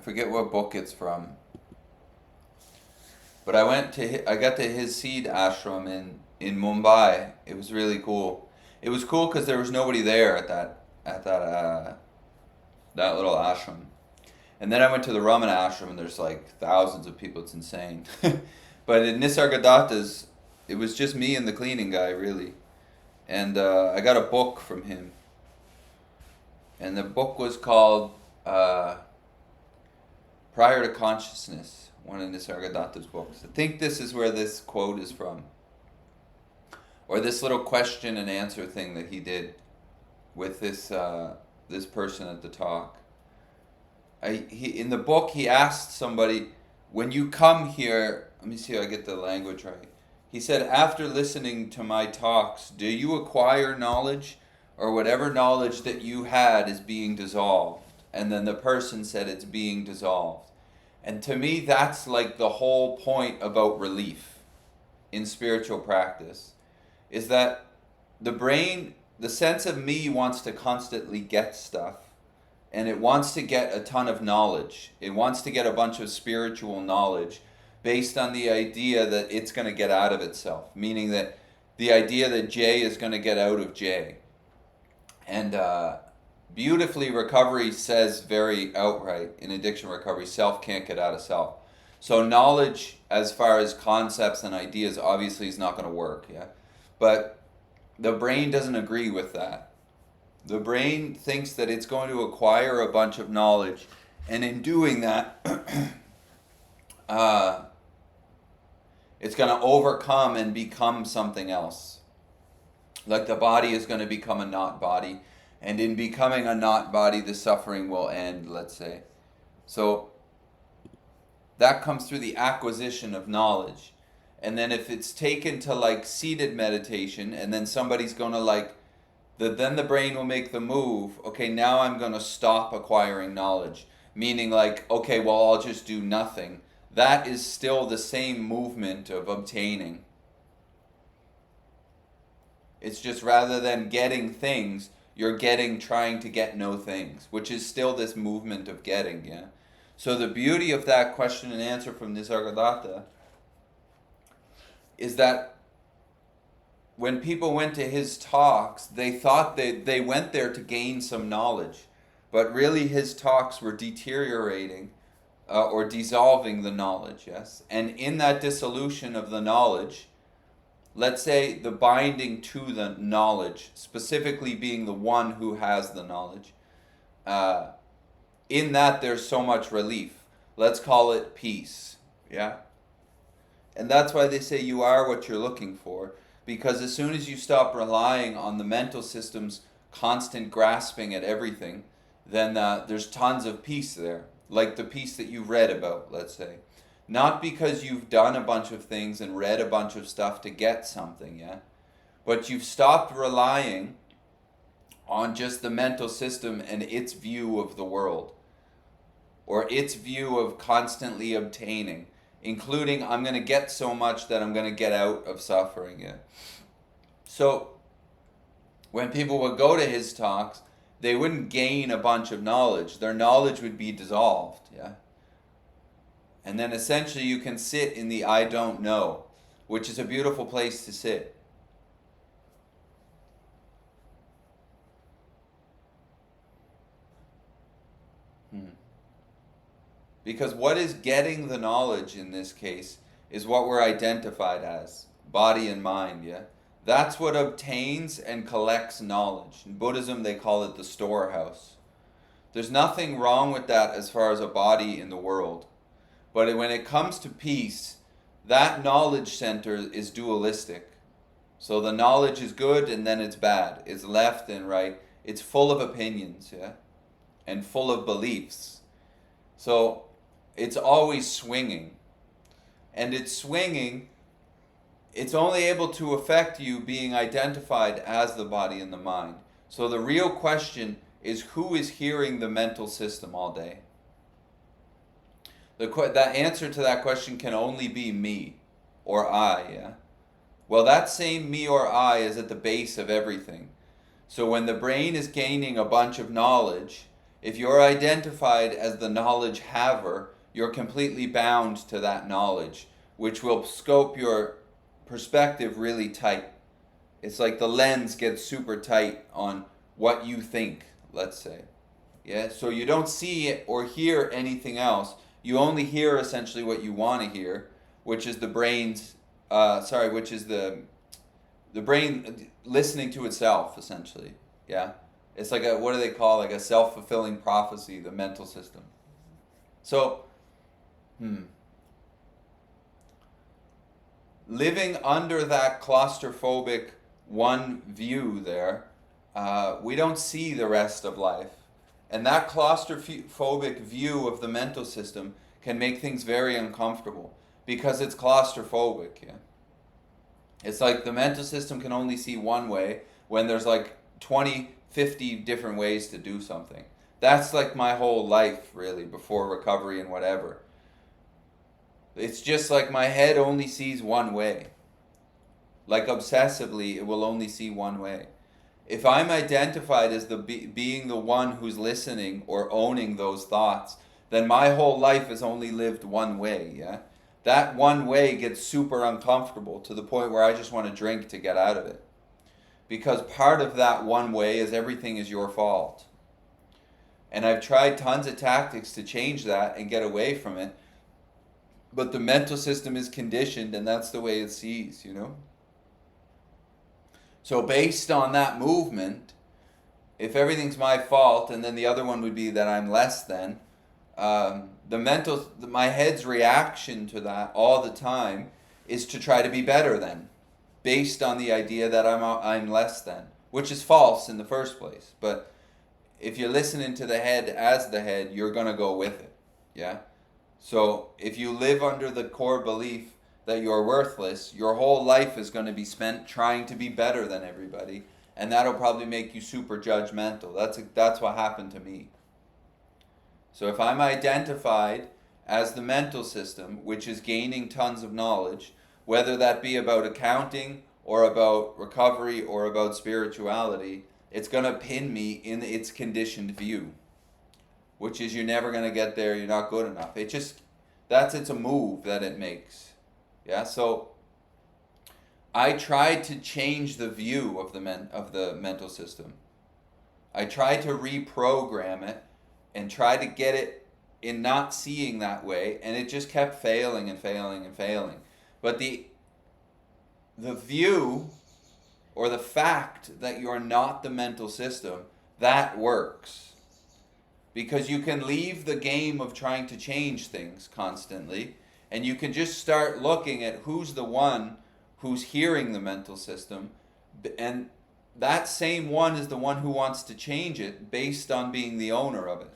forget what book it's from, but I got to his seed ashram in Mumbai. It was really cool. It was cool because there was nobody there at that little ashram. And then I went to the Raman ashram, and there's like thousands of people. It's insane. But in Nisargadatta's, it was just me and the cleaning guy, really. And I got a book from him. And the book was called Prior to Consciousness, one of Nisargadatta's books. I think this is where this quote is from. Or this little question and answer thing that he did with this person at the talk. In the book, he asked somebody, when you come here, let me see if I get the language right. He said, after listening to my talks, do you acquire knowledge, or whatever knowledge that you had is being dissolved? And then the person said it's being dissolved. And to me, that's like the whole point about relief in spiritual practice, is that the brain, the sense of me, wants to constantly get stuff. And it wants to get a ton of knowledge. It wants to get a bunch of spiritual knowledge based on the idea that it's going to get out of itself. Meaning that the idea that J is going to get out of J. And beautifully, recovery says very outright, in addiction recovery, self can't get out of self. So knowledge, as far as concepts and ideas, obviously is not going to work. Yeah, but the brain doesn't agree with that. The brain thinks that it's going to acquire a bunch of knowledge, and in doing that, it's going to overcome and become something else. Like the body is going to become a not body, and in becoming a not body, the suffering will end, let's say. So that comes through the acquisition of knowledge. And then if it's taken to like seated meditation, and then somebody's going to like, then the brain will make the move, okay, now I'm going to stop acquiring knowledge. Meaning like, okay, well, I'll just do nothing. That is still the same movement of obtaining. It's just rather than getting things, you're trying to get no things, which is still this movement of getting, yeah? So the beauty of that question and answer from Nisargadatta is that when people went to his talks, they thought they went there to gain some knowledge. But really his talks were deteriorating or dissolving the knowledge, yes? And in that dissolution of the knowledge, let's say the binding to the knowledge, specifically being the one who has the knowledge, in that there's so much relief. Let's call it peace, yeah? And that's why they say you are what you're looking for. Because as soon as you stop relying on the mental system's constant grasping at everything, then there's tons of peace there. Like the peace that you read about, let's say. Not because you've done a bunch of things and read a bunch of stuff to get something, yeah? But you've stopped relying on just the mental system and its view of the world. Or its view of constantly obtaining. Including, I'm going to get so much that I'm going to get out of suffering. Yeah. So, when people would go to his talks, they wouldn't gain a bunch of knowledge. Their knowledge would be dissolved. Yeah. And then essentially you can sit in the I don't know, which is a beautiful place to sit. Because what is getting the knowledge in this case is what we're identified as, body and mind, yeah? That's what obtains and collects knowledge. In Buddhism, they call it the storehouse. There's nothing wrong with that as far as a body in the world. But when it comes to peace, that knowledge center is dualistic. So the knowledge is good and then it's bad. It's left and right. It's full of opinions, yeah? And full of beliefs. So it's always swinging. And it's swinging, it's only able to affect you being identified as the body and the mind. So the real question is, who is hearing the mental system all day? The answer to that question can only be me or I, yeah? Well, that same me or I is at the base of everything. So when the brain is gaining a bunch of knowledge, If you're identified as the knowledge haver, you're completely bound to that knowledge, which will scope your perspective really tight. It's like the lens gets super tight on what you think, let's say. Yeah, so you don't see or hear anything else. You only hear essentially what you want to hear, which is the brain's, which is the brain listening to itself, essentially. Yeah, it's like a, what do they call, like a self-fulfilling prophecy, the mental system. So, living under that claustrophobic one view there, we don't see the rest of life. And that claustrophobic view of the mental system can make things very uncomfortable because it's claustrophobic. Yeah? It's like the mental system can only see one way when there's like 20, 50 different ways to do something. That's like my whole life, really, before recovery and whatever. It's just like my head only sees one way. Like obsessively, it will only see one way. If I'm identified as being the one who's listening or owning those thoughts, then my whole life is only lived one way, yeah? That one way gets super uncomfortable to the point where I just want to drink to get out of it. Because part of that one way is everything is your fault. And I've tried tons of tactics to change that and get away from it. But the mental system is conditioned and that's the way it sees, you know? So based on that movement, if everything's my fault, and then the other one would be that I'm less than, my head's reaction to that all the time is to try to be better than, based on the idea that I'm less than, which is false in the first place. But if you're listening to the head as the head, you're gonna go with it, yeah. So if you live under the core belief that you're worthless, your whole life is going to be spent trying to be better than everybody, and that'll probably make you super judgmental. That's what happened to me. So if I'm identified as the mental system, which is gaining tons of knowledge, whether that be about accounting or about recovery or about spirituality, it's going to pin me in its conditioned view, which is you're never going to get there, you're not good enough. It's a move that it makes. Yeah, so I tried to change the view of the mental system. I tried to reprogram it and try to get it in not seeing that way, and it just kept failing and failing and failing. But the view or the fact that you're not the mental system, that works. Because you can leave the game of trying to change things constantly, and you can just start looking at who's the one who's hearing the mental system, and that same one is the one who wants to change it based on being the owner of it.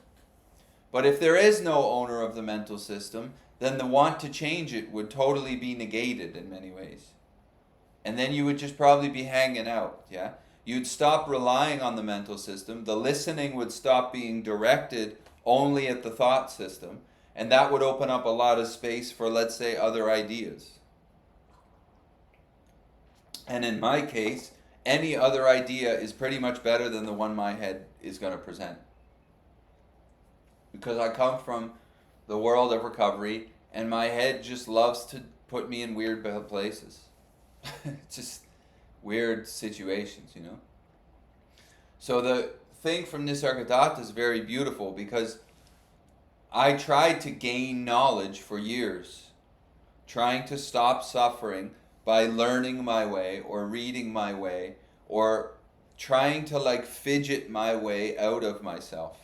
But if there is no owner of the mental system, then the want to change it would totally be negated in many ways. And then you would just probably be hanging out, yeah? You'd stop relying on the mental system, the listening would stop being directed only at the thought system, and that would open up a lot of space for, let's say, other ideas. And in my case, any other idea is pretty much better than the one my head is going to present. Because I come from the world of recovery, and my head just loves to put me in weird places. Just weird situations, you know? So the thing from Nisargadatta is very beautiful because I tried to gain knowledge for years, trying to stop suffering by learning my way or reading my way or trying to like fidget my way out of myself.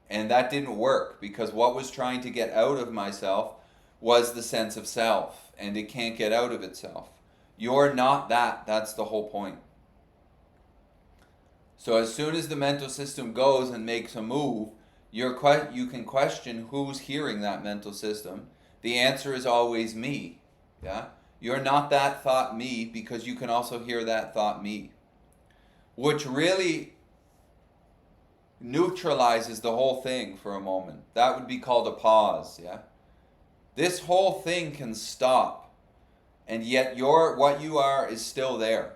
And that didn't work because what was trying to get out of myself was the sense of self, and it can't get out of itself. You're not that. That's the whole point. So as soon as the mental system goes and makes a move, you can question who's hearing that mental system. The answer is always me. Yeah? You're not that thought me because you can also hear that thought me. Which really neutralizes the whole thing for a moment. That would be called a pause, yeah? This whole thing can stop, and yet what you are is still there.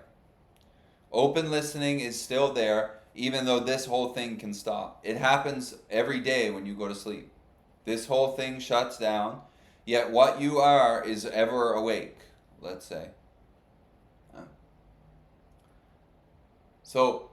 Open listening is still there, even though this whole thing can stop. It happens every day when you go to sleep. This whole thing shuts down, yet what you are is ever awake, let's say. So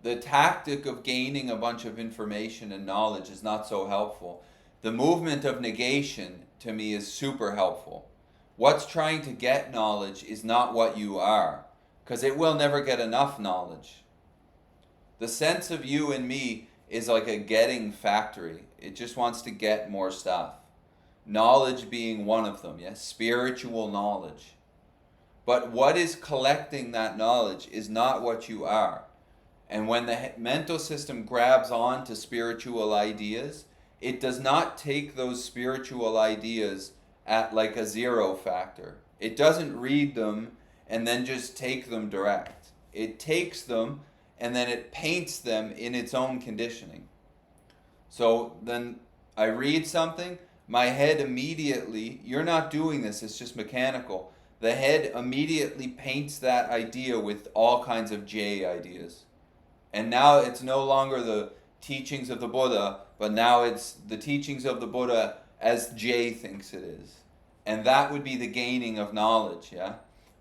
the tactic of gaining a bunch of information and knowledge is not so helpful. The movement of negation, to me, is super helpful. What's trying to get knowledge is not what you are, because it will never get enough knowledge. The sense of you and me is like a getting factory. It just wants to get more stuff. Knowledge being one of them, yes? Spiritual knowledge. But what is collecting that knowledge is not what you are. And when the mental system grabs on to spiritual ideas, it does not take those spiritual ideas at like a zero factor. It doesn't read them and then just take them direct. It takes them and then it paints them in its own conditioning. So then I read something, my head immediately, you're not doing this, it's just mechanical. The head immediately paints that idea with all kinds of J ideas. And now it's no longer the teachings of the Buddha, but now it's the teachings of the Buddha as J thinks it is. And that would be the gaining of knowledge, yeah?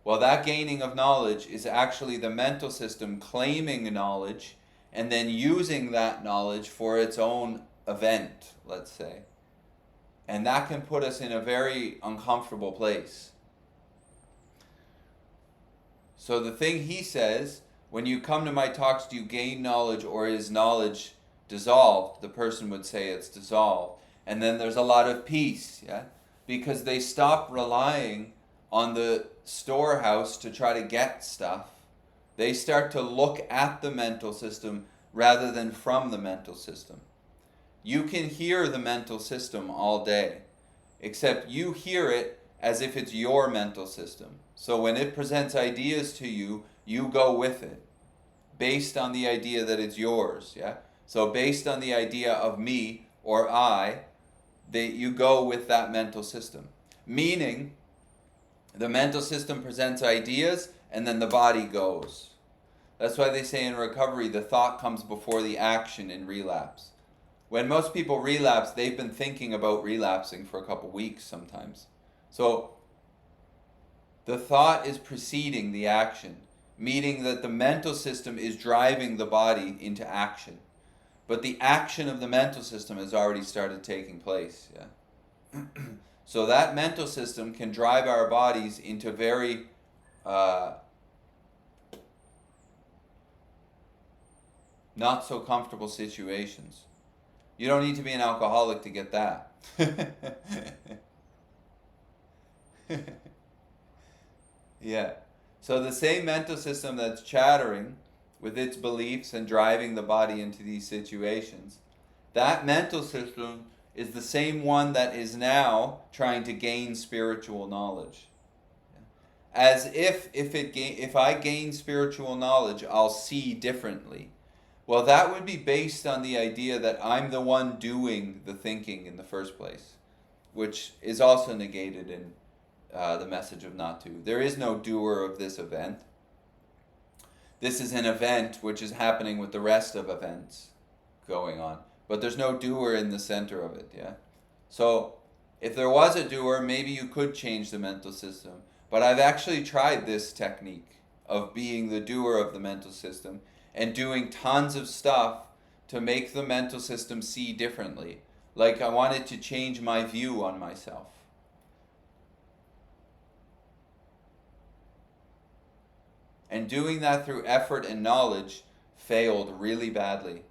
Well, that gaining of knowledge is actually the mental system claiming knowledge and then using that knowledge for its own event, let's say. And that can put us in a very uncomfortable place. So the thing he says, when you come to my talks, do you gain knowledge or is knowledge dissolved? The person would say it's dissolved. And then there's a lot of peace, yeah? Because they stop relying on the storehouse to try to get stuff. They start to look at the mental system rather than from the mental system. You can hear the mental system all day, except you hear it as if it's your mental system. So when it presents ideas to you, you go with it, based on the idea that it's yours, yeah? So based on the idea of me or I, you go with that mental system. Meaning, the mental system presents ideas and then the body goes. That's why they say in recovery, the thought comes before the action in relapse. When most people relapse, they've been thinking about relapsing for a couple weeks sometimes. So the thought is preceding the action, meaning that the mental system is driving the body into action. But the action of the mental system has already started taking place. Yeah. So that mental system can drive our bodies into very not so comfortable situations. You don't need to be an alcoholic to get that. Yeah. So the same mental system that's chattering with its beliefs and driving the body into these situations, that mental system is the same one that is now trying to gain spiritual knowledge. As if I gain spiritual knowledge, I'll see differently. Well, that would be based on the idea that I'm the one doing the thinking in the first place, which is also negated in the message of not to. There is no doer of this event. This is an event which is happening with the rest of events going on. But there's no doer in the center of it, yeah? So if there was a doer, maybe you could change the mental system. But I've actually tried this technique of being the doer of the mental system and doing tons of stuff to make the mental system see differently. Like I wanted to change my view on myself. And doing that through effort and knowledge failed really badly.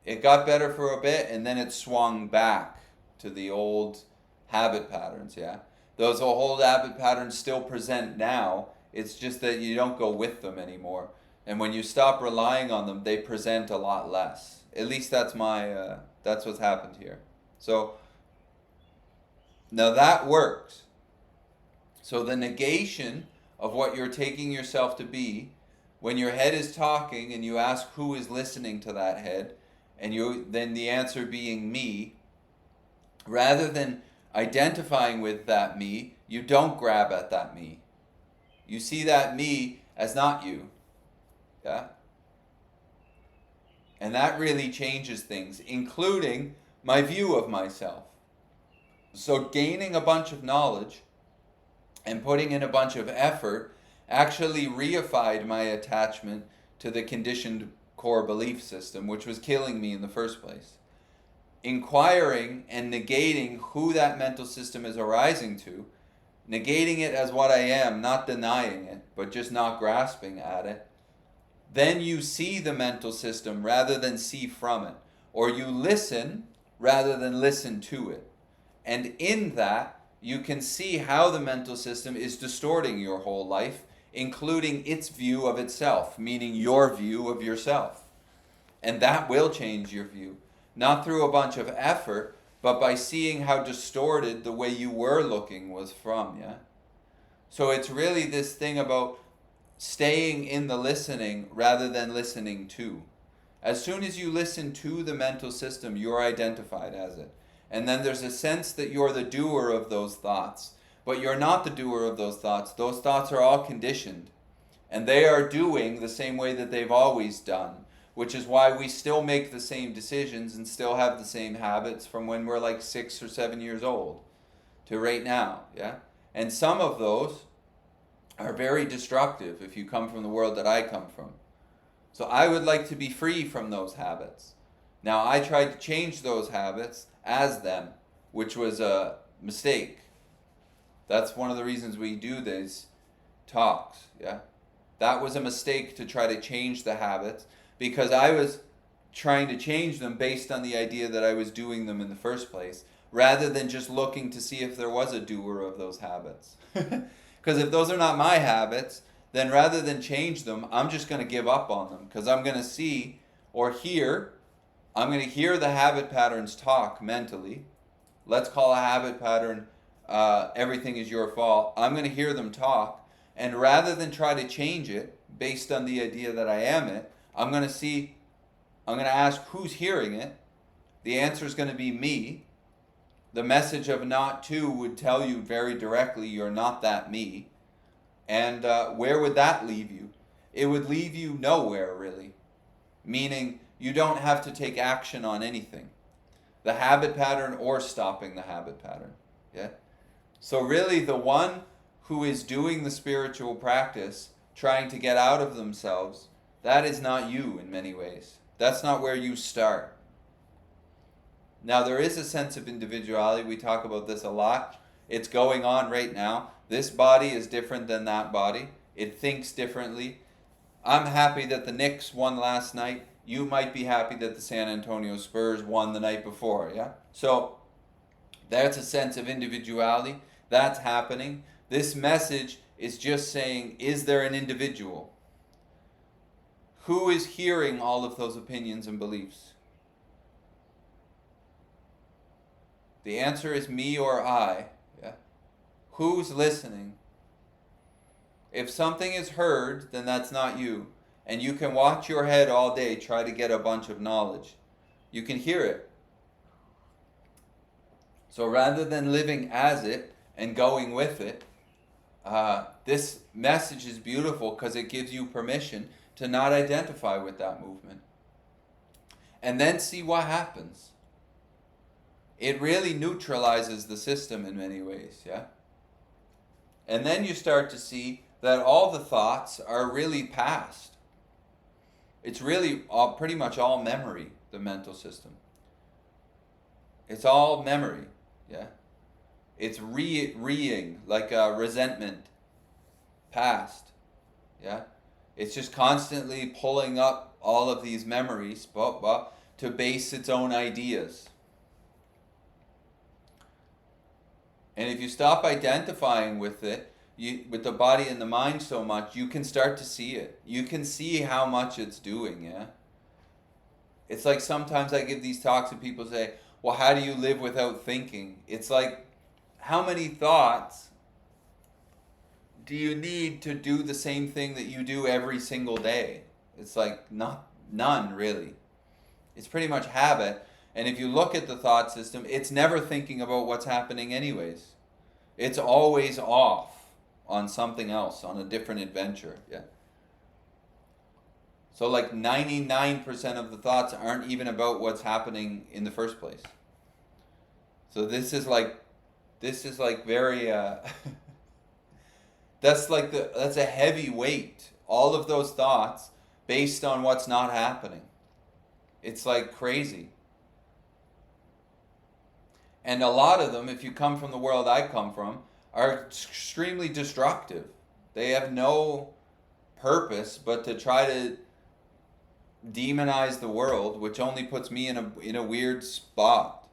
It got better for a bit and then it swung back to the old habit patterns, yeah? Those old habit patterns still present now, it's just that you don't go with them anymore. And when you stop relying on them, they present a lot less. At least that's that's what's happened here. So, now that works. So the negation of what you're taking yourself to be, when your head is talking and you ask who is listening to that head, and then the answer being me, rather than identifying with that me, you don't grab at that me. You see that me as not you. Yeah? And that really changes things, including my view of myself. So gaining a bunch of knowledge and putting in a bunch of effort actually reified my attachment to the conditioned core belief system, which was killing me in the first place. Inquiring and negating who that mental system is arising to, negating it as what I am, not denying it, but just not grasping at it, then you see the mental system rather than see from it. Or you listen rather than listen to it. And in that, you can see how the mental system is distorting your whole life, including its view of itself, meaning your view of yourself. And that will change your view. Not through a bunch of effort, but by seeing how distorted the way you were looking was from, yeah? So it's really this thing about staying in the listening rather than listening to. As soon as you listen to the mental system, you're identified as it. And then there's a sense that you're the doer of those thoughts. But you're not the doer of those thoughts. Those thoughts are all conditioned. And they are doing the same way that they've always done. Which is why we still make the same decisions and still have the same habits from when we're like 6 or 7 years old to right now, yeah? And some of those are very destructive if you come from the world that I come from. So I would like to be free from those habits. Now I tried to change those habits as them, which was a mistake. That's one of the reasons we do these talks, yeah? That was a mistake to try to change the habits, because I was trying to change them based on the idea that I was doing them in the first place, rather than just looking to see if there was a doer of those habits. Because if those are not my habits, then rather than change them, I'm just going to give up on them, because I'm going to see or hear, I'm going to hear the habit patterns talk mentally. Let's call a habit pattern, everything is your fault. I'm going to hear them talk, and rather than try to change it based on the idea that I am it, I'm going to ask who's hearing it. The answer is going to be me. The message of not to would tell you very directly you're not that me. And where would that leave you? It would leave you nowhere, really. Meaning you don't have to take action on anything. The habit pattern or stopping the habit pattern. Yeah? So really the one who is doing the spiritual practice, trying to get out of themselves, that is not you in many ways. That's not where you start. Now there is a sense of individuality. We talk about this a lot. It's going on right now. This body is different than that body. It thinks differently. I'm happy that the Knicks won last night. You might be happy that the San Antonio Spurs won the night before, yeah? So that's a sense of individuality. That's happening. This message is just saying, is there an individual? Who is hearing all of those opinions and beliefs? The answer is me or I. Yeah? Who's listening? If something is heard, then that's not you. And you can watch your head all day, try to get a bunch of knowledge. You can hear it. So rather than living as it and going with it, this message is beautiful because it gives you permission to not identify with that movement. And then see what happens. It really neutralizes the system in many ways, yeah? And then you start to see that all the thoughts are really past. It's really pretty much all memory, the mental system. It's all memory, yeah? It's reing, like resentment, past, yeah? It's just constantly pulling up all of these memories to base its own ideas. And if you stop identifying with it, with the body and the mind so much, you can start to see it. You can see how much it's doing, yeah? It's like sometimes I give these talks and people say, well, how do you live without thinking? It's like, how many thoughts do you need to do the same thing that you do every single day? It's like none, really. It's pretty much habit. And if you look at the thought system, it's never thinking about what's happening anyways. It's always off on something else, on a different adventure. Yeah. So like 99% of the thoughts aren't even about what's happening in the first place. So this is like very that's a heavy weight. All of those thoughts based on what's not happening. It's like crazy. And a lot of them, if you come from the world I come from, are extremely destructive. They have no purpose but to try to demonize the world, which only puts me in a weird spot.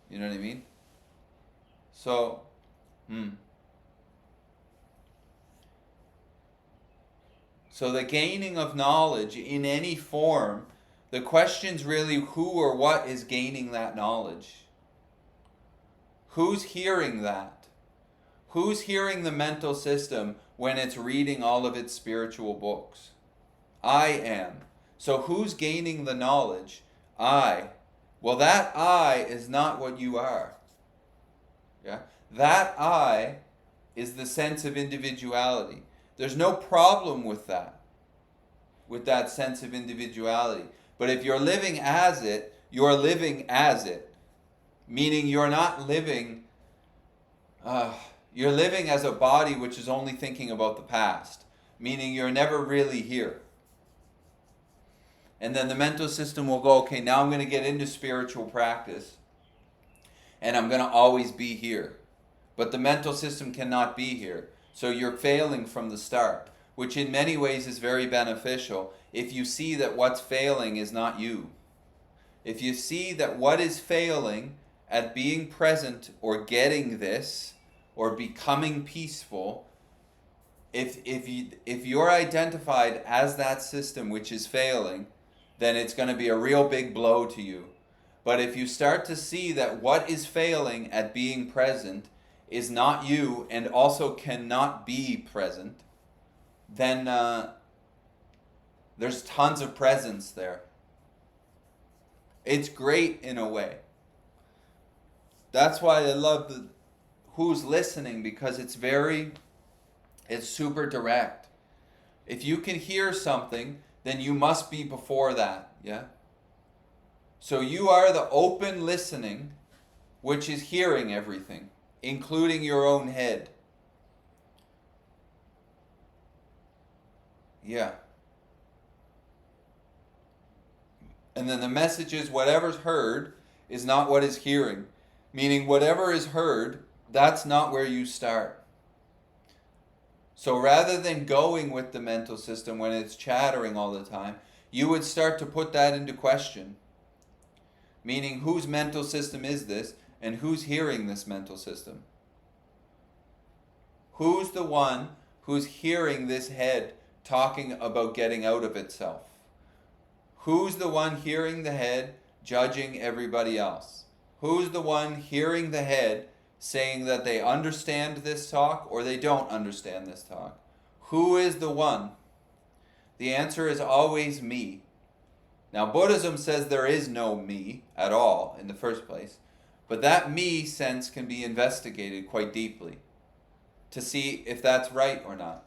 You know what I mean? So, So the gaining of knowledge in any form, the question's really who or what is gaining that knowledge? Who's hearing that? Who's hearing the mental system when it's reading all of its spiritual books? I am. So who's gaining the knowledge? I. Well, that I is not what you are. Yeah? That I is the sense of individuality. There's no problem with that sense of individuality. But if you're living as it, you're living as it. Meaning you're not living, you're living as a body which is only thinking about the past. Meaning you're never really here. And then the mental system will go, okay, now I'm going to get into spiritual practice. And I'm going to always be here. But the mental system cannot be here. So you're failing from the start, which in many ways is very beneficial if you see that what's failing is not you. If you see that what is failing at being present or getting this or becoming peaceful, if you're identified as that system which is failing, then it's going to be a real big blow to you. But if you start to see that what is failing at being present is not you and also cannot be present, then there's tons of presence there. It's great in a way. That's why I love the who's listening, because it's super direct. If you can hear something, then you must be before that, yeah? So you are the open listening, which is hearing everything, including your own head. Yeah. And then the message is whatever's heard is not what is hearing. Meaning whatever is heard, that's not where you start. So rather than going with the mental system when it's chattering all the time, you would start to put that into question. Meaning whose mental system is this and who's hearing this mental system? Who's the one who's hearing this head talking about getting out of itself? Who's the one hearing the head judging everybody else? Who's the one hearing the head saying that they understand this talk or they don't understand this talk? Who is the one? The answer is always me. Now, Buddhism says there is no me at all in the first place, but that me sense can be investigated quite deeply to see if that's right or not.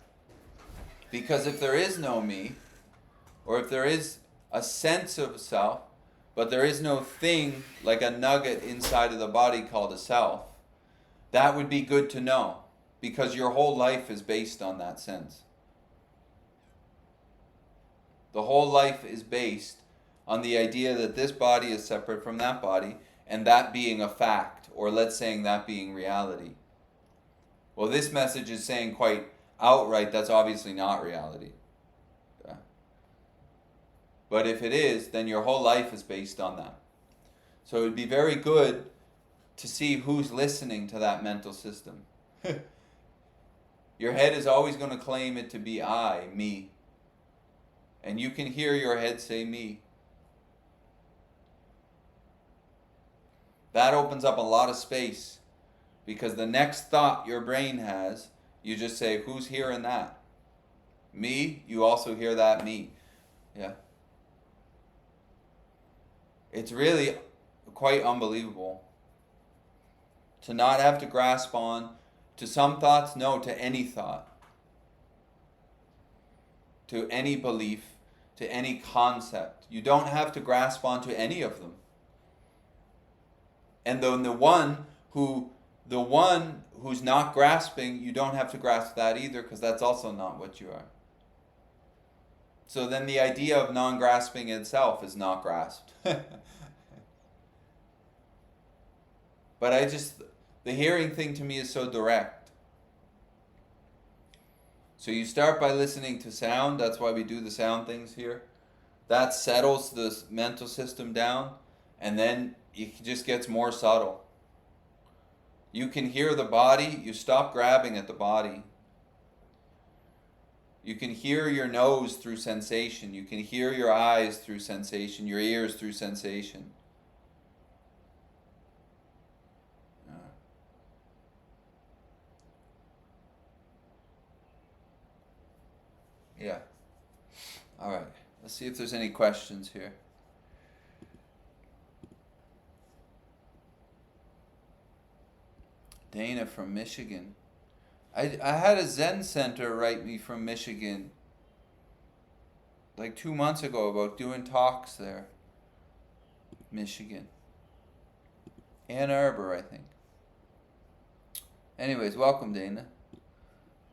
Because if there is no me, or if there is a sense of self, but there is no thing like a nugget inside of the body called a self, that would be good to know, because your whole life is based on that sense. The whole life is based on the idea that this body is separate from that body, and that being a fact, or let's say that being reality. Well, this message is saying quite outright that's obviously not reality. Okay? But if it is, then your whole life is based on that. So it would be very good to see who's listening to that mental system. Your head is always going to claim it to be I, me. And you can hear your head say me. That opens up a lot of space, because the next thought your brain has, you just say, who's hearing that? Me? You also hear that me. Yeah. It's really quite unbelievable to not have to grasp on to some thoughts, no, to any thought, to any belief, to any concept. You don't have to grasp onto any of them. And then the one who's not grasping, you don't have to grasp that either, because that's also not what you are. So then the idea of non-grasping itself is not grasped. But the hearing thing to me is so direct. So you start by listening to sound. That's why we do the sound things here. That settles the mental system down, and then it just gets more subtle. You can hear the body. You stop grabbing at the body. You can hear your nose through sensation. You can hear your eyes through sensation, your ears through sensation. Yeah. All right. Let's see if there's any questions here. Dana from Michigan. I had a Zen center write me from Michigan like 2 months ago about doing talks there. Michigan. Ann Arbor, I think. Anyways, welcome, Dana.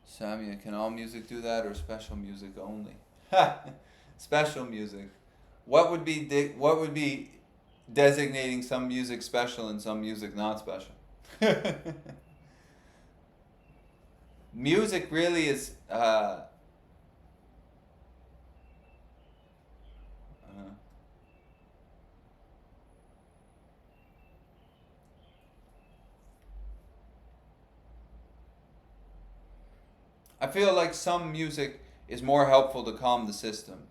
Samia, can all music do that or special music only? Special music. What would be designating some music special and some music not special? Music really is I feel like some music is more helpful to calm the system.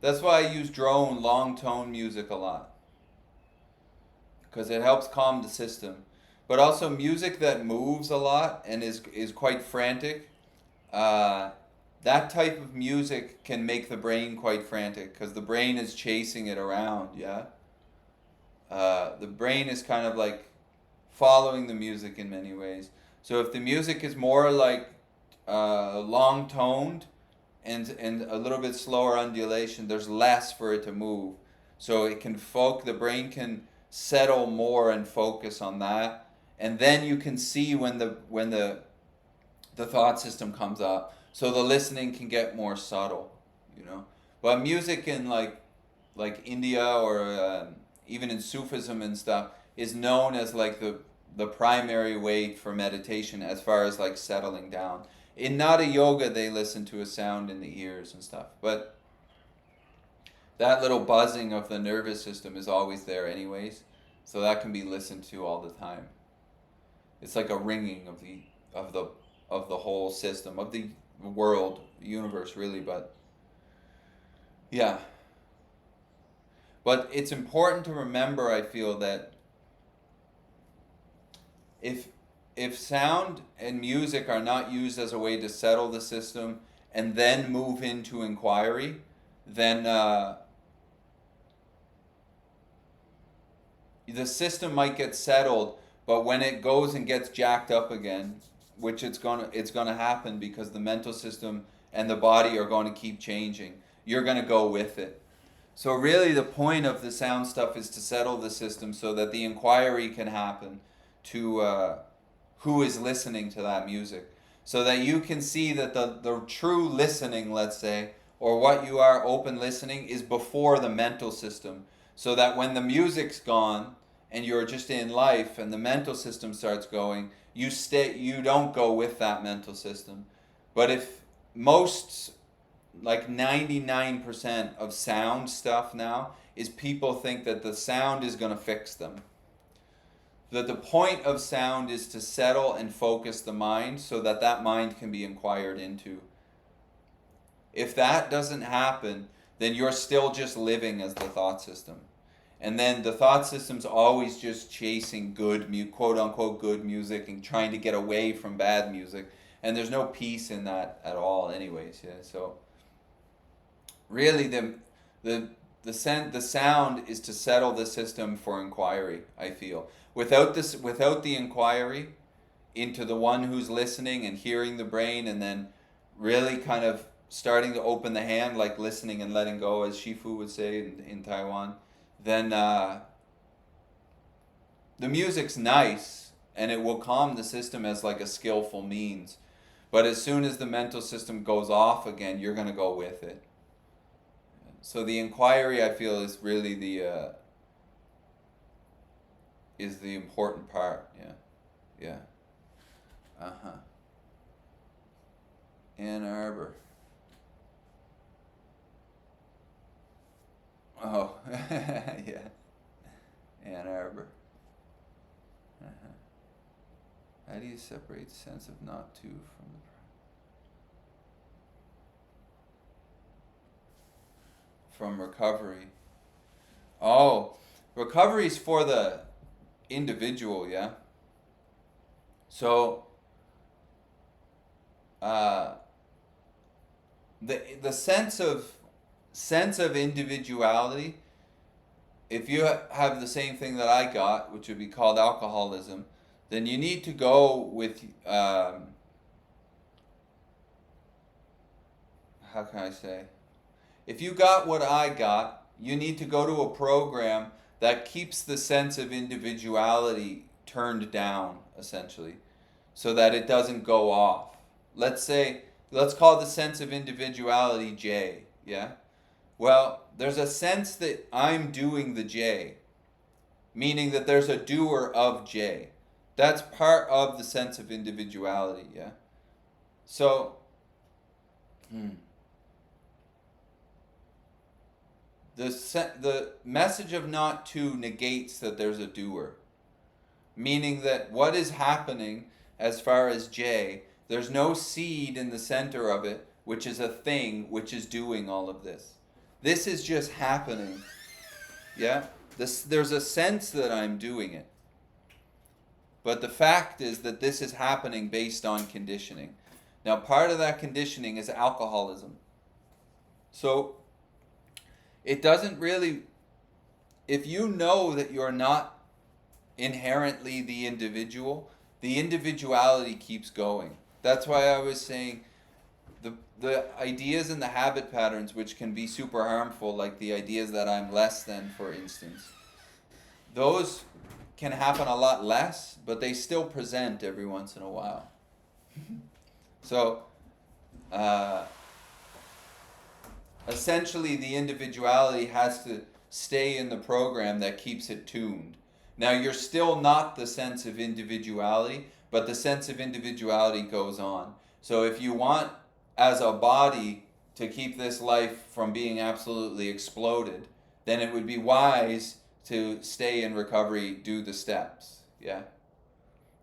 That's why I use drone, long tone music a lot, because it helps calm the system. But also music that moves a lot and is quite frantic, that type of music can make the brain quite frantic, because the brain is chasing it around, yeah? The brain is kind of like following the music in many ways. So if the music is more like long toned and a little bit slower undulation, there's less for it to move. So it can the brain can settle more and focus on that. And then you can see when the thought system comes up. So the listening can get more subtle, you know. But music in like India or even in Sufism and stuff is known as like the primary way for meditation as far as like settling down. In Nada Yoga, they listen to a sound in the ears and stuff. But that little buzzing of the nervous system is always there anyways. So that can be listened to all the time. It's like a ringing of the whole system, of the world, universe really, but yeah. But it's important to remember, I feel, that if sound and music are not used as a way to settle the system and then move into inquiry, then the system might get settled, but when it goes and gets jacked up again, which it's gonna happen because the mental system and the body are going to keep changing, you're going to go with it. So really the point of the sound stuff is to settle the system so that the inquiry can happen to who is listening to that music. So that you can see that the true listening, let's say, or what you are open listening is before the mental system. So that when the music's gone and you're just in life and the mental system starts going, you don't go with that mental system. But if most, like 99% of sound stuff now is people think that the sound is going to fix them. That the point of sound is to settle and focus the mind so that that mind can be inquired into. If that doesn't happen, then you're still just living as the thought system. And then the thought system's always just chasing good, quote unquote, good music and trying to get away from bad music. And there's no peace in that at all anyways, yeah. So really the sound is to settle the system for inquiry, I feel. Without the inquiry into the one who's listening and hearing the brain and then really kind of starting to open the hand, like listening and letting go, as Shifu would say in Taiwan, then the music's nice and it will calm the system as like a skillful means. But as soon as the mental system goes off again, you're going to go with it. So the inquiry, I feel, is really the important part. Yeah, yeah. Ann Arbor. Oh, yeah. Ann Arbor. How do you separate the sense of not to from recovery? Oh, recovery is for the individual, yeah. So, the sense of individuality. If you have the same thing that I got, which would be called alcoholism, then you need to go with how can I say? If you got what I got, you need to go to a program that keeps the sense of individuality turned down, essentially, so that it doesn't go off. Let's call the sense of individuality J, yeah? Well, there's a sense that I'm doing the J, meaning that there's a doer of J. That's part of the sense of individuality, yeah? So, the message of not to negates that there's a doer, meaning that what is happening as far as J, there's no seed in the center of it, which is a thing which is doing all of this. This is just happening, yeah? There's a sense that I'm doing it. But the fact is that this is happening based on conditioning. Now, part of that conditioning is alcoholism. So, it doesn't really, if you know that you're not inherently the individuality keeps going. That's why I was saying the ideas and the habit patterns which can be super harmful, like the ideas that I'm less than, for instance, those can happen a lot less, but they still present every once in a while. So, essentially the individuality has to stay in the program that keeps it tuned. Now, you're still not the sense of individuality, but the sense of individuality goes on. So if you want, as a body, to keep this life from being absolutely exploded, then it would be wise to stay in recovery, do the steps, yeah?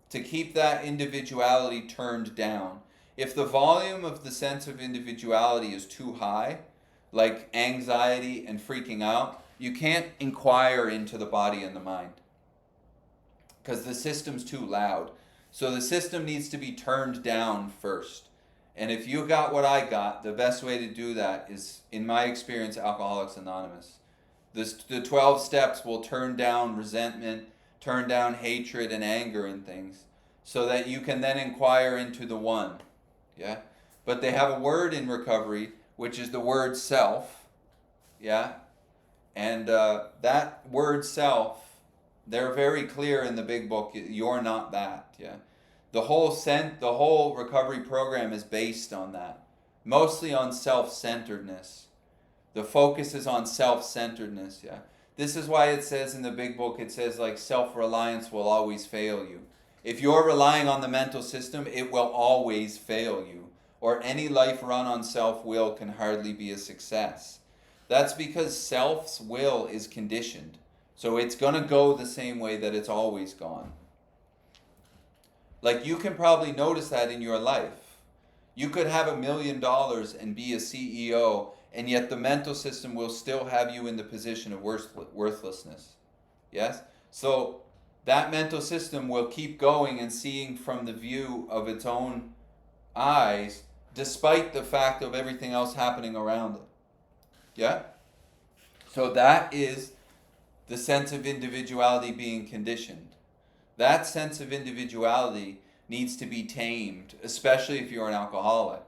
To keep that individuality turned down. If the volume of the sense of individuality is too high, like anxiety and freaking out, you can't inquire into the body and the mind, because the system's too loud. So the system needs to be turned down first. And if you got what I got, the best way to do that is, in my experience, Alcoholics Anonymous. The 12 steps will turn down resentment, turn down hatred and anger and things, so that you can then inquire into the one. Yeah? But they have a word in recovery, which is the word self. Yeah? And that word self, they're very clear in the big book, you're not that. Yeah? The whole recovery program is based on that. Mostly on self-centeredness. The focus is on self-centeredness, yeah. This is why it says in the big book, it says like self-reliance will always fail you. If you're relying on the mental system, it will always fail you. Or any life run on self-will can hardly be a success. That's because self's will is conditioned. So it's going to go the same way that it's always gone. Like, you can probably notice that in your life. You could have $1 million and be a CEO, and yet the mental system will still have you in the position of worthlessness. Yes? So that mental system will keep going and seeing from the view of its own eyes, despite the fact of everything else happening around it. Yeah? So that is the sense of individuality being conditioned. That sense of individuality needs to be tamed, especially if you're an alcoholic.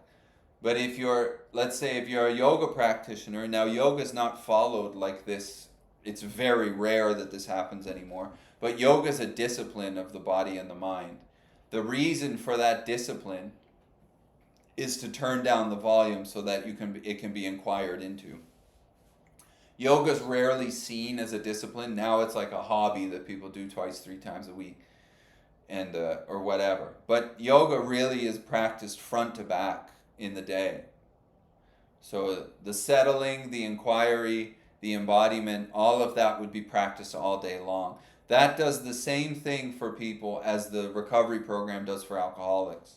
But if you're, let's say if you're a yoga practitioner, now yoga is not followed like this. It's very rare that this happens anymore. But yoga is a discipline of the body and the mind. The reason for that discipline is to turn down the volume so that it can be inquired into. Yoga is rarely seen as a discipline. Now it's like a hobby that people do twice, 3 times a week, and or whatever. But yoga really is practiced front to back in the day. So the settling, the inquiry, the embodiment, all of that would be practiced all day long. That does the same thing for people as the recovery program does for alcoholics,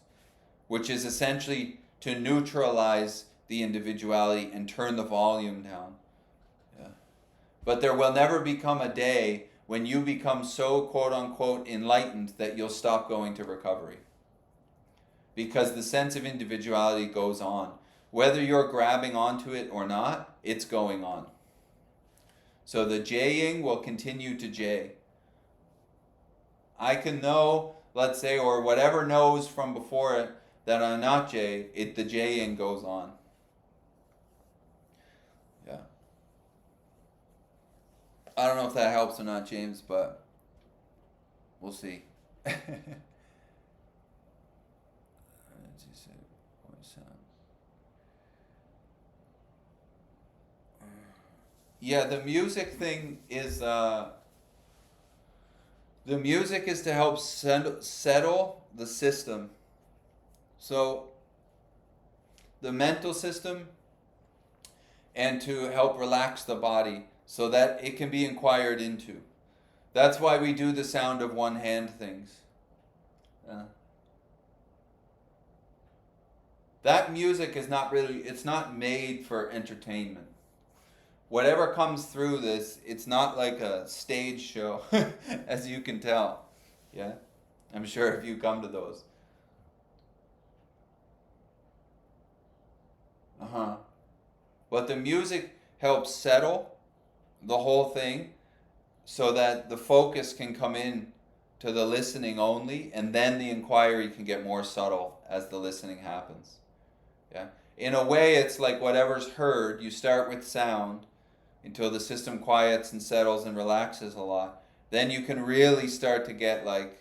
which is essentially to neutralize the individuality and turn the volume down. Yeah. But there will never become a day when you become so quote unquote enlightened that you'll stop going to recovery. Because the sense of individuality goes on. Whether you're grabbing onto it or not, it's going on. So the Jing will continue to J. I can know, let's say, or whatever knows from before it that I'm not J, the Jing goes on. Yeah. I don't know if that helps or not, James, but we'll see. Yeah, the music thing is the music is to help settle the system. So the mental system, and to help relax the body so that it can be inquired into. That's why we do the sound of one hand things. That music is not really, it's not made for entertainment. Whatever comes through this, it's not like a stage show, as you can tell. Yeah? I'm sure if you come to those. But the music helps settle the whole thing so that the focus can come in to the listening only, and then the inquiry can get more subtle as the listening happens. Yeah? In a way, it's like whatever's heard, you start with sound until the system quiets and settles and relaxes a lot. Then you can really start to get like,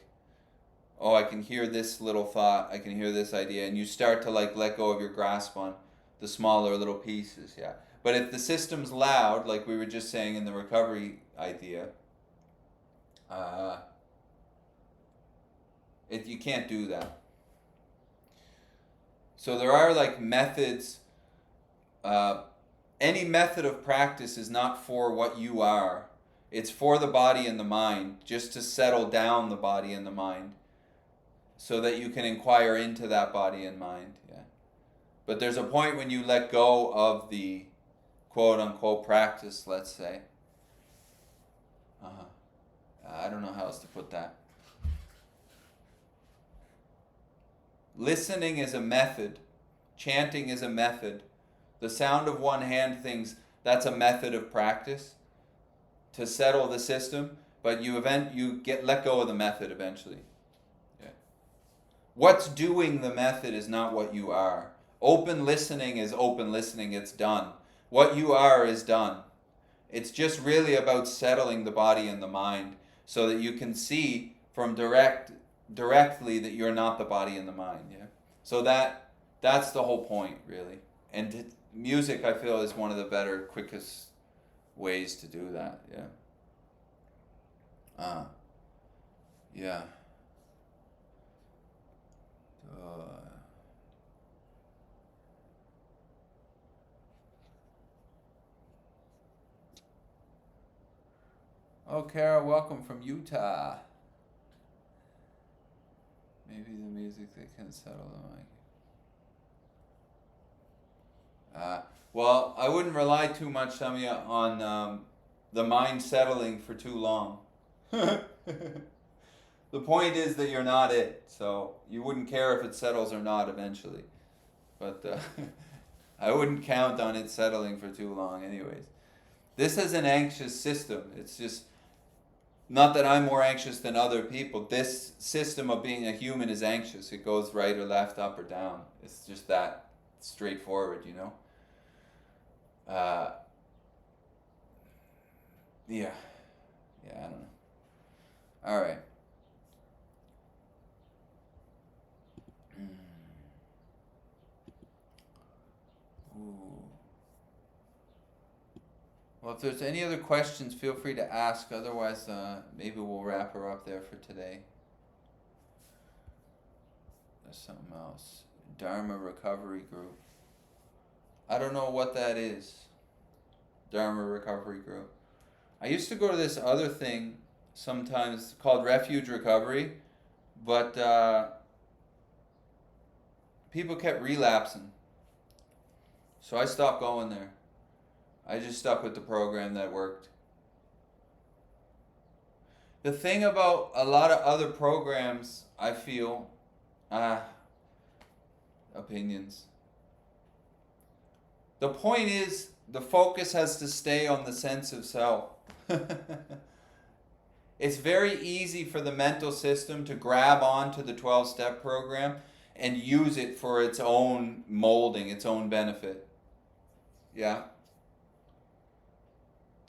oh, I can hear this little thought, I can hear this idea, and you start to like let go of your grasp on the smaller little pieces, yeah. But if the system's loud, like we were just saying in the recovery idea, you can't do that. So there are like methods. Any method of practice is not for what you are. It's for the body and the mind, just to settle down the body and the mind so that you can inquire into that body and mind. Yeah. But there's a point when you let go of the quote unquote practice, let's say. I don't know how else to put that. Listening is a method. Chanting is a method. The sound of one hand things, that's a method of practice to settle the system, but you let go of the method eventually. Yeah. What's doing the method is not what you are. Open listening is open listening, it's done. What you are is done. It's just really about settling the body and the mind so that you can see from directly that you're not the body and the mind. Yeah. So that's the whole point, really. And music, I feel, is one of the better, quickest ways to do that. Yeah. Yeah. Oh, Kara, welcome from Utah. Maybe the music that can settle the mind. Well, I wouldn't rely too much, Samia, on the mind settling for too long. The point is that you're not it, so you wouldn't care if it settles or not eventually. But I wouldn't count on it settling for too long anyways. This is an anxious system. It's just, not that I'm more anxious than other people. This system of being a human is anxious. It goes right or left, up or down. It's just that. straightforward, you know. Uh, yeah, I don't know. All right. Ooh. Well, if there's any other questions, feel free to ask. Otherwise, maybe we'll wrap her up there for today. There's something else. Dharma Recovery Group. I don't know what that is. Dharma Recovery Group. I used to go to this other thing sometimes called Refuge Recovery, but people kept relapsing. So I stopped going there. I just stuck with the program that worked. The thing about a lot of other programs, I feel, opinions. The point is, the focus has to stay on the sense of self. It's very easy for the mental system to grab onto the 12-step program and use it for its own molding, its own benefit. Yeah?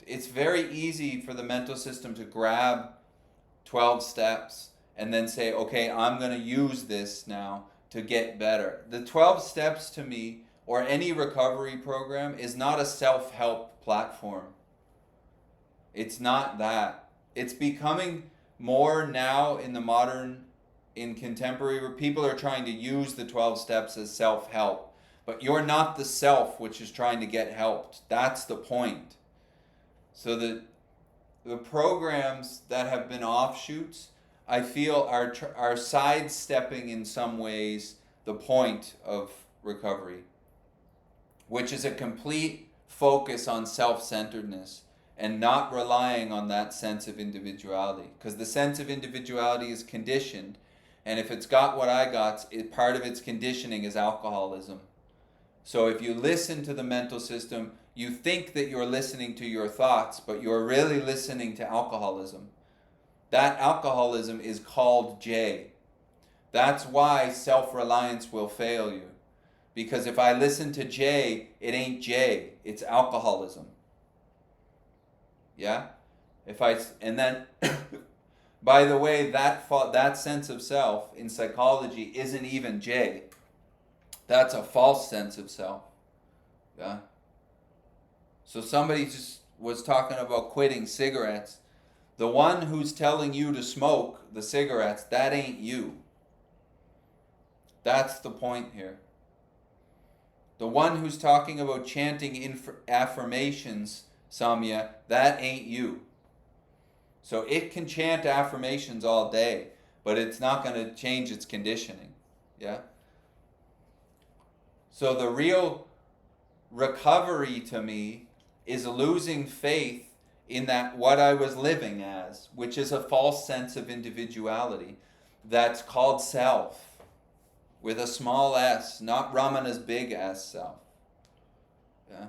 It's very easy for the mental system to grab 12 steps and then say, okay, I'm going to use this now to get better. The 12 steps to me, or any recovery program, is not a self-help platform. It's not that. It's becoming more now in the modern, in contemporary, where people are trying to use the 12 steps as self-help. But you're not the self which is trying to get helped. That's the point. So the programs that have been offshoots, I feel, are sidestepping in some ways the point of recovery, which is a complete focus on self-centeredness and not relying on that sense of individuality. Because the sense of individuality is conditioned, and if it's got what I got, part of its conditioning is alcoholism. So if you listen to the mental system, you think that you're listening to your thoughts, but you're really listening to alcoholism. That alcoholism is called J. That's why self-reliance will fail you. Because if I listen to J, it ain't J, it's alcoholism. Yeah? And then, by the way, that sense of self in psychology isn't even J. That's a false sense of self. Yeah? So somebody just was talking about quitting cigarettes. The one who's telling you to smoke the cigarettes, that ain't you. That's the point here. The one who's talking about chanting affirmations, Samya, that ain't you. So it can chant affirmations all day, but it's not going to change its conditioning. Yeah? So the real recovery to me is losing faith in that what I was living as, which is a false sense of individuality that's called self, with a small s, not Ramana's big S self. Yeah?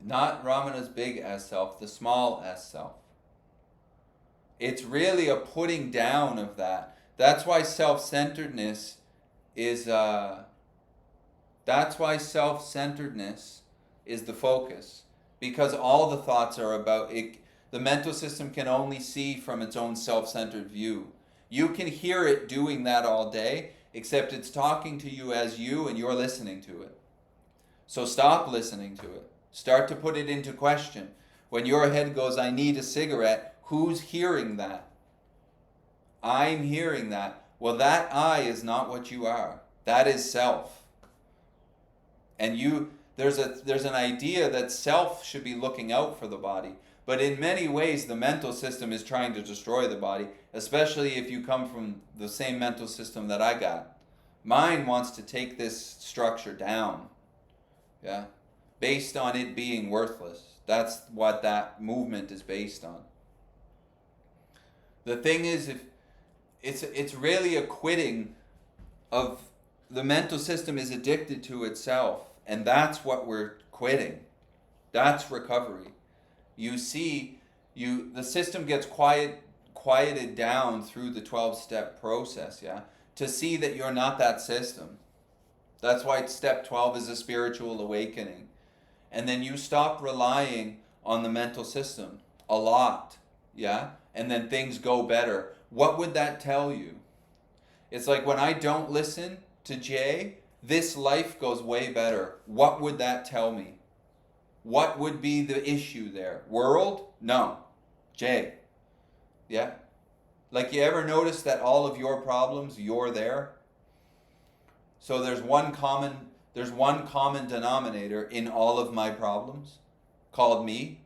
Not Ramana's big S self, the small s self. It's really a putting down of that. That's why self-centeredness is that's why self-centeredness is the focus, because all the thoughts are about it. The mental system can only see from its own self-centered view. You can hear it doing that all day, except it's talking to you as you and you're listening to it. So stop listening to it. Start to put it into question. When your head goes, I need a cigarette, who's hearing that? I'm hearing that. Well, that I is not what you are. That is self. And there's an idea that self should be looking out for the body. But in many ways, the mental system is trying to destroy the body, especially if you come from the same mental system that I got. Mine wants to take this structure down. Yeah? Based on it being worthless. That's what that movement is based on. The thing is, if it's really a quitting of the mental system is addicted to itself, and that's what we're quitting. That's recovery. You see, the system gets quieted down through the 12-step process, yeah, to see that you're not that system. That's why step 12 is a spiritual awakening. And then you stop relying on the mental system a lot, yeah? And then things go better. What would that tell you? It's like when I don't listen to Jay, this life goes way better. What would that tell me? What would be the issue there? World? No. Jay. Yeah? Like, you ever notice that all of your problems, you're there? So there's one common denominator in all of my problems called me.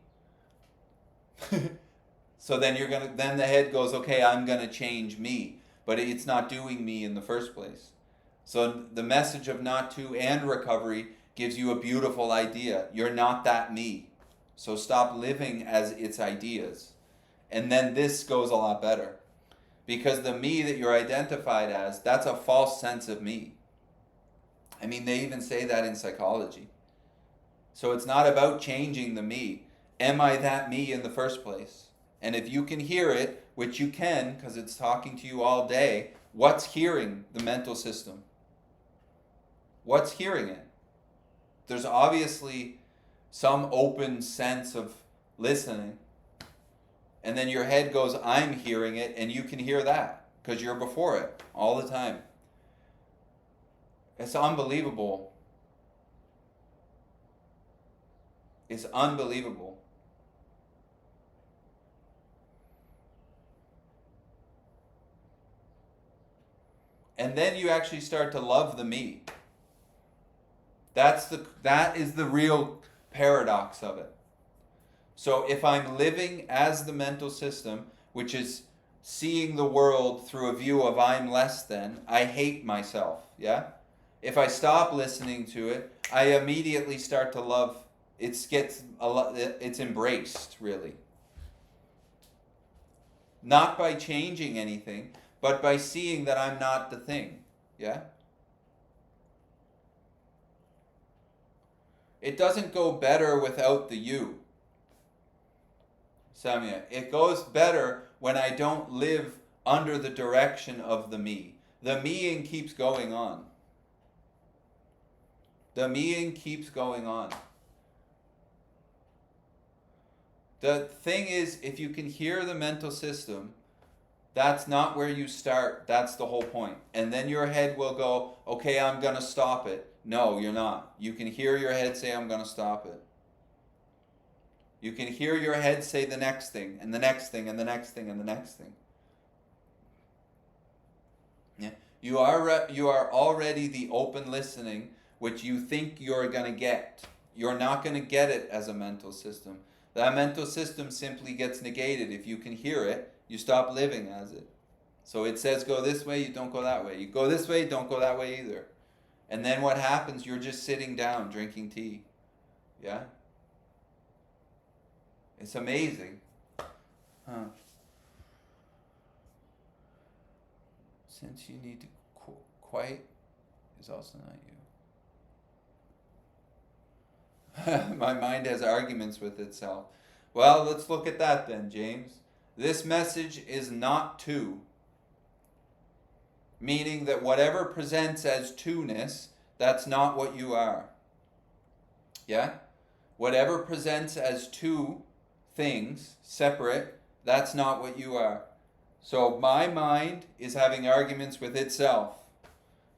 So then then the head goes, okay, I'm gonna change me, but it's not doing me in the first place. So the message of not to and recovery gives you a beautiful idea. You're not that me. So stop living as its ideas. And then this goes a lot better. Because the me that you're identified as, that's a false sense of me. I mean, they even say that in psychology. So it's not about changing the me. Am I that me in the first place? And if you can hear it, which you can, because it's talking to you all day, what's hearing the mental system? What's hearing it? There's obviously some open sense of listening. And then your head goes, I'm hearing it, and you can hear that because you're before it all the time. It's unbelievable. It's unbelievable. And then you actually start to love the me. That is the real paradox of it. So if I'm living as the mental system, which is seeing the world through a view of I'm less than, I hate myself, yeah? If I stop listening to it, I immediately start to love. It's embraced, really. Not by changing anything, but by seeing that I'm not the thing, yeah? It doesn't go better without the you. Samya, it goes better when I don't live under the direction of the me. The meing keeps going on. The meing keeps going on. The thing is, if you can hear the mental system, that's not where you start. That's the whole point. And then your head will go, okay, I'm going to stop it. No, you're not. You can hear your head say, I'm going to stop it. You can hear your head say the next thing, and the next thing, and the next thing, and the next thing. Yeah. You are already the open listening, which you think you're going to get. You're not going to get it as a mental system. That mental system simply gets negated. If you can hear it, you stop living as it. So it says go this way, you don't go that way. You go this way, don't go that way either. And then what happens? You're just sitting down drinking tea. Yeah? It's amazing. Huh. Since you need to quiet is also not you. My mind has arguments with itself. Well, let's look at that then, James. This message is not two. Meaning that whatever presents as two-ness, that's not what you are. Yeah? Whatever presents as two things, separate, that's not what you are. So my mind is having arguments with itself.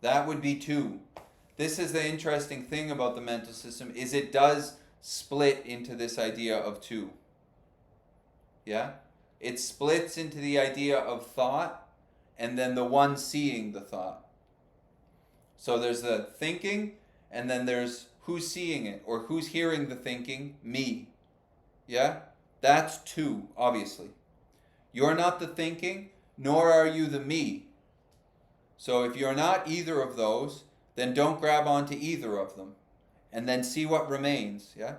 That would be two. This is the interesting thing about the mental system, is it does split into this idea of two. Yeah? It splits into the idea of thought and then the one seeing the thought. So there's the thinking, and then there's who's seeing it or who's hearing the thinking, me. Yeah? That's two, obviously. You're not the thinking, nor are you the me. So if you're not either of those, then don't grab onto either of them. And then see what remains, yeah?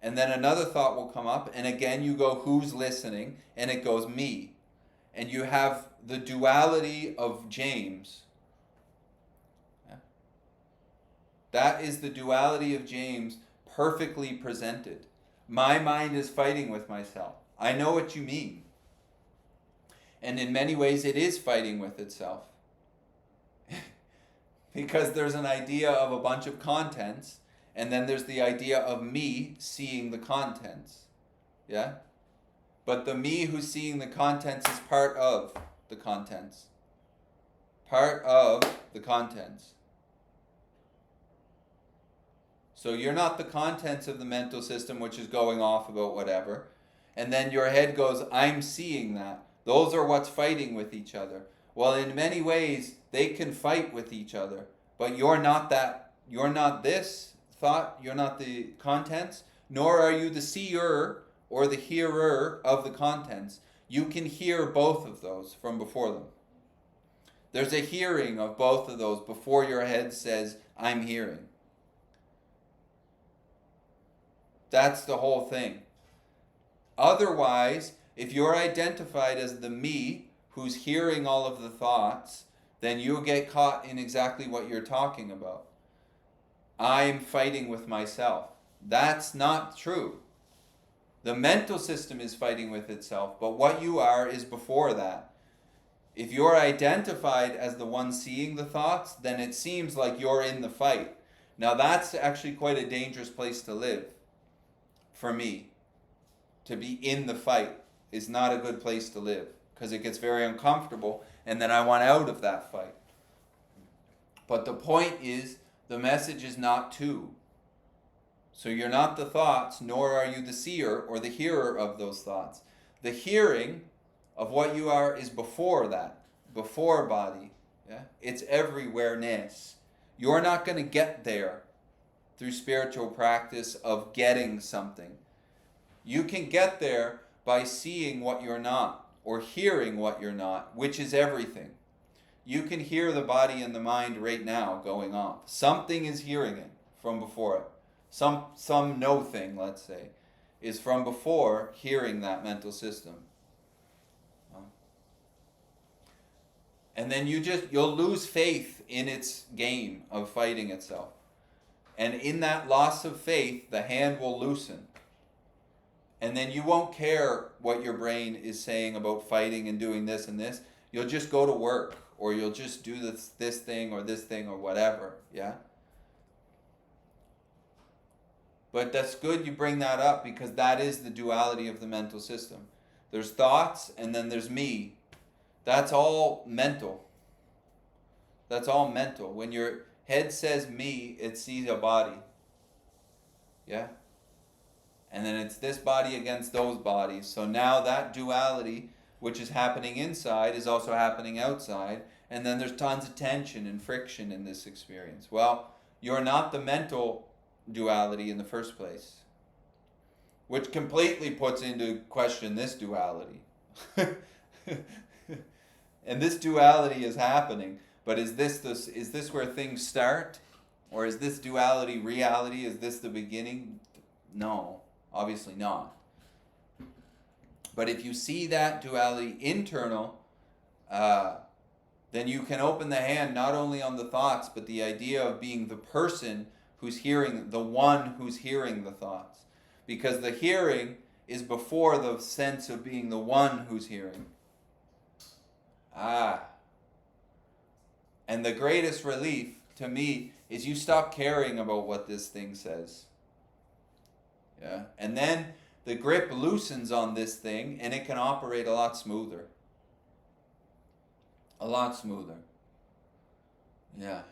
And then another thought will come up, and again you go, who's listening? And it goes, me. And you have the duality of James. Yeah? That is the duality of James perfectly presented. My mind is fighting with myself. I know what you mean. And in many ways it is fighting with itself. Because there's an idea of a bunch of contents, and then there's the idea of me seeing the contents. Yeah? But the me who's seeing the contents is part of the contents. Part of the contents. So you're not the contents of the mental system which is going off about whatever. And then your head goes, I'm seeing that. Those are what's fighting with each other. Well, in many ways, they can fight with each other. But you're not that. You're not this thought. You're not the contents. Nor are you the seer or the hearer of the contents. You can hear both of those from before them. There's a hearing of both of those before your head says, I'm hearing. That's the whole thing. Otherwise, if you're identified as the me who's hearing all of the thoughts, then you'll get caught in exactly what you're talking about. I'm fighting with myself. That's not true. The mental system is fighting with itself, but what you are is before that. If you're identified as the one seeing the thoughts, then it seems like you're in the fight. Now that's actually quite a dangerous place to live. For me, to be in the fight is not a good place to live because it gets very uncomfortable and then I want out of that fight. But the point is, the message is not to. So you're not the thoughts, nor are you the seer or the hearer of those thoughts. The hearing of what you are is before that, before body. Yeah? It's everywhere-ness. You're not going to get there through spiritual practice of getting something. You can get there by seeing what you're not, or hearing what you're not, which is everything. You can hear the body and the mind right now going off. Something is hearing it from before it. Some no thing, let's say, is from before hearing that mental system. And then you'll lose faith in its game of fighting itself. And in that loss of faith, the hand will loosen. And then you won't care what your brain is saying about fighting and doing this and this. You'll just go to work, or you'll just do this thing or whatever, yeah? But that's good you bring that up because that is the duality of the mental system. There's thoughts and then there's me. That's all mental. That's all mental. When your head says me, it sees a body. Yeah? And then it's this body against those bodies. So now that duality, which is happening inside, is also happening outside. And then there's tons of tension and friction in this experience. Well, you're not the mental duality in the first place, which completely puts into question this duality. And this duality is happening. But is this where things start? Or is this duality reality? Is this the beginning? No, obviously not. But if you see that duality internal, then you can open the hand not only on the thoughts, but the idea of being the person who's hearing, the one who's hearing the thoughts. Because the hearing is before the sense of being the one who's hearing. And the greatest relief to me is you stop caring about what this thing says. Yeah. And then the grip loosens on this thing and it can operate a lot smoother. A lot smoother. Yeah.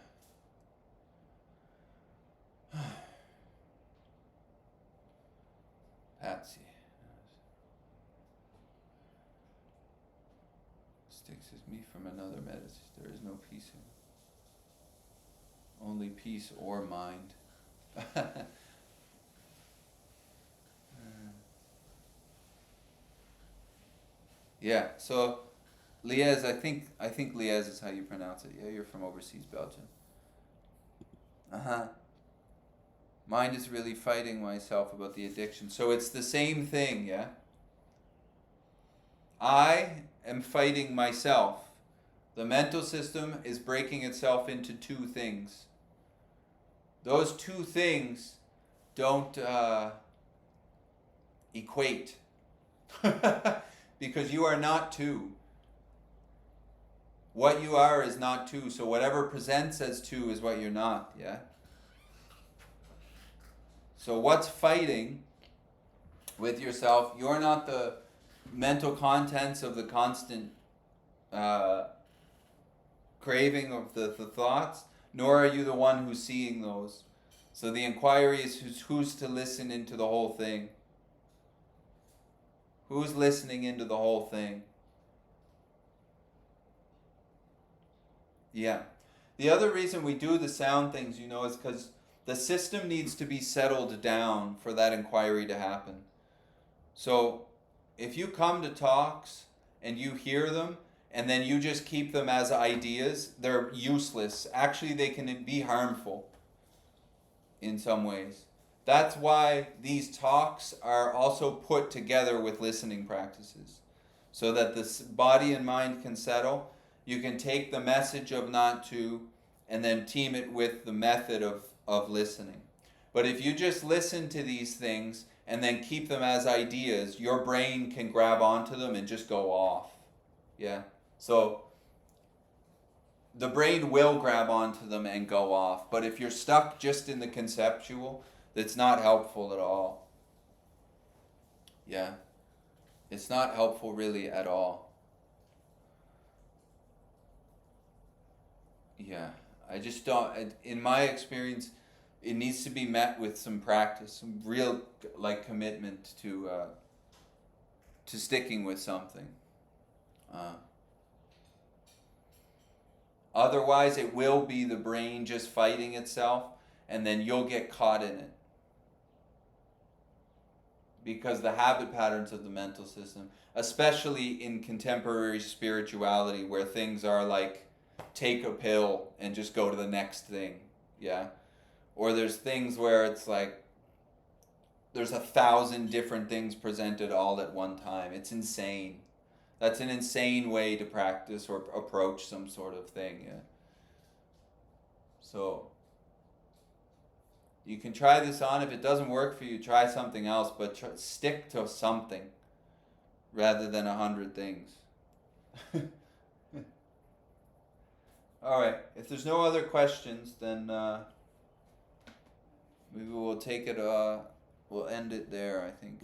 Patsy. Sticks is me from another medicine. There is no peace in it. Only peace or mind. Yeah, so Liège, I think Liège is how you pronounce it. Yeah, you're from overseas Belgium. Mind is really fighting myself about the addiction. So it's the same thing, yeah? I am fighting myself. The mental system is breaking itself into two things. Those two things don't equate. Because you are not two. what you are is not two. So whatever presents as two is what you're not, yeah? So what's fighting with yourself? You're not the mental contents of the constant craving of the thoughts, nor are you the one who's seeing those. So the inquiry is who's to listen into the whole thing. Who's listening into the whole thing? Yeah. The other reason we do the sound things, is because the system needs to be settled down for that inquiry to happen. So if you come to talks and you hear them and then you just keep them as ideas, they're useless. Actually, they can be harmful in some ways. That's why these talks are also put together with listening practices, so that the body and mind can settle. You can take the message of not to and then team it with the method of listening. But if you just listen to these things and then keep them as ideas, your brain can grab onto them and just go off. Yeah. So the brain will grab onto them and go off. But if you're stuck just in the conceptual, that's not helpful at all. Yeah. It's not helpful really at all. Yeah. I just don't, in my experience, it needs to be met with some practice, some real commitment to sticking with something. Otherwise, it will be the brain just fighting itself, and then you'll get caught in it. Because the habit patterns of the mental system, especially in contemporary spirituality, where things are like, take a pill and just go to the next thing, yeah? Or there's things where it's like, there's 1,000 different things presented all at one time. It's insane. That's an insane way to practice or approach some sort of thing, yeah? So you can try this on. If it doesn't work for you, try something else, but stick to something rather than 100 things. All right. If there's no other questions, then maybe we'll take it. We'll end it there, I think.